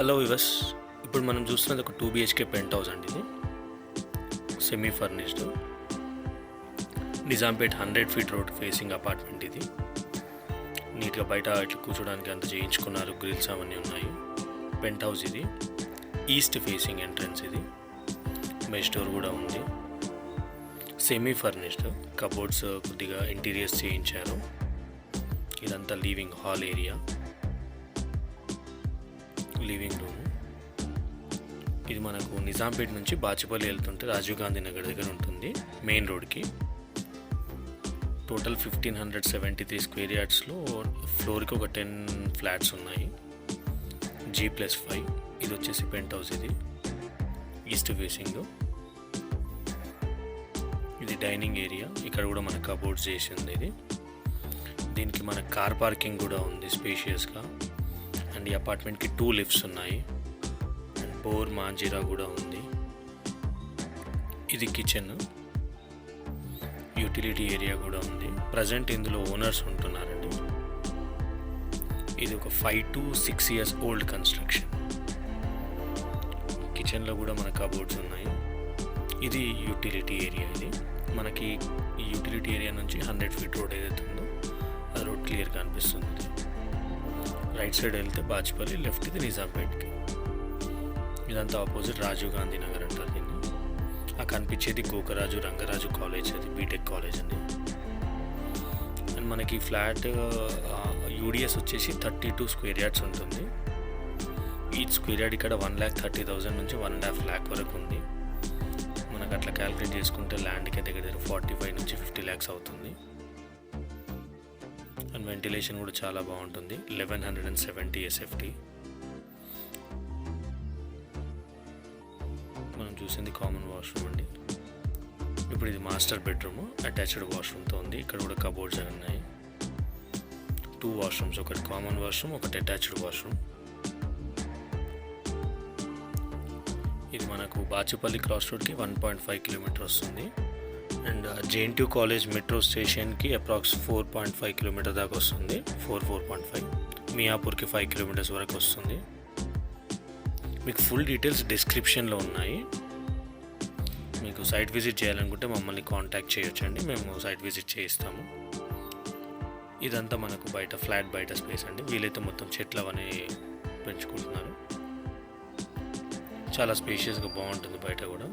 Hello వివస్, ఇప్పుడు మనం చూస్తున్నది ఒక 2 BHK పెంట్ హౌస్ అండి. ఇది semi furnished Nizampet 100 feet road facing apartment. ఇది నీట్గా బయట ఇట్లా కూర్చోడానికి అంత చేయించుకున్నారు, గ్రిల్స్ అవన్నీ ఉన్నాయి. పెంట్ హౌస్ ఇది, ఈస్ట్ ఫేసింగ్ ఎంట్రన్స్. ఇది మెష్ డోర్ కూడా ఉంది. సెమీ ఫర్నిష్డ్, కబోర్డ్స్ కొద్దిగా ఇంటీరియర్స్ చేయించారు. ఇదంతా living hall area, living room. ఇది మనకు నిజాంపేట నుంచి బాచిపల్లి వెళ్తుంటే రాజీవ్ గాంధీ నగర్ దగ్గర ఉంటుంది, మెయిన్ రోడ్కి. టోటల్ 1573 స్క్వేర్ యార్డ్స్లో ఫ్లోర్కి ఒక 10 ఫ్లాట్స్ ఉన్నాయి, G+5. ఇది వచ్చేసి పెంట్ హౌస్. ఇది ఈస్ట్ ఫేసింగ్. ఇది డైనింగ్ ఏరియా, ఇక్కడ కూడా మన కబోర్డ్స్ చేసి ఉంది. ఇది దీనికి మన కార్ పార్కింగ్ కూడా ఉంది స్పేషియస్గా. అండ్ ఈ అపార్ట్మెంట్కి 2 లిఫ్ట్స్ ఉన్నాయి. అండ్ బోర్ మాంజీరా కూడా ఉంది. ఇది కిచెన్, యూటిలిటీ ఏరియా కూడా ఉంది. ప్రజెంట్ ఇందులో ఓనర్స్ ఉంటున్నారండి. ఇది ఒక 5 to 6 years ఓల్డ్ కన్స్ట్రక్షన్. కిచెన్లో కూడా మన కబోర్డ్స్ ఉన్నాయి. ఇది యూటిలిటీ ఏరియా. ఇది మనకి ఈ యూటిలిటీ ఏరియా నుంచి 100 ఫీట్ రోడ్ ఏదైతే ఉందో ఆ రోడ్ క్లియర్గా అనిపిస్తుంది. రైట్ సైడ్ వెళ్తే బాచిపల్లి, లెఫ్ట్ ఇది నిజాంపేట్కి. ఇదంతా ఆపోజిట్ రాజీవ్ గాంధీ నగర్ అంటారు దీన్ని. ఆ కనిపించేది గోకరాజు రంగరాజు కాలేజ్, అది బీటెక్ కాలేజ్ అండి. అండ్ మనకి ఫ్లాట్ యూడిఎస్ వచ్చేసి 32 స్క్వేర్ యార్డ్స్ ఉంటుంది. ఈ స్క్వేర్ యార్డ్ ఇక్కడ 1,30,000 నుంచి 1.5 lakh వరకు ఉంది. మనకు అట్లా క్యాలిక్యులేట్ చేసుకుంటే ల్యాండ్కి దగ్గర 45 నుంచి 50 lakhs అవుతుంది. అండ్ వెంటిలేషన్ కూడా చాలా బాగుంటుంది. 1170 SFT. మనం చూసింది కామన్ వాష్రూమ్ అండి. ఇప్పుడు ఇది మాస్టర్ బెడ్రూమ్, అటాచ్డ్ వాష్రూమ్తో ఉంది. ఇక్కడ కూడా కబోర్డ్స్ అని ఉన్నాయి. 2 వాష్రూమ్స్, ఒకటి కామన్ వాష్రూమ్, ఒకటి అటాచ్డ్ వాష్రూమ్. ఇది మనకు బాచిపల్లి క్రాస్ రోడ్కి 1.5 కిలోమీటర్ వస్తుంది. అండ్ JNTU కాలేజ్ మెట్రో స్టేషన్కి అప్రాక్స్ 4.5 కిలోమీటర్ దాకా వస్తుంది. 4.5. మియాపూర్కి 5 కిలోమీటర్స్ వరకు వస్తుంది. మీకు ఫుల్ డీటెయిల్స్ డిస్క్రిప్షన్లో ఉన్నాయి. మీకు సైట్ విజిట్ చేయాలనుకుంటే మమ్మల్ని కాంటాక్ట్ చేయొచ్చండి, మేము సైట్ విజిట్ చేయిస్తాము. ఇదంతా మనకు బయట ఫ్లాట్ బయట స్పేస్ అండి. వీలైతే మొత్తం చెట్లు అవన్నీ పెంచుకుంటున్నారు. చాలా స్పేషియస్గా బాగుంటుంది బయట కూడా.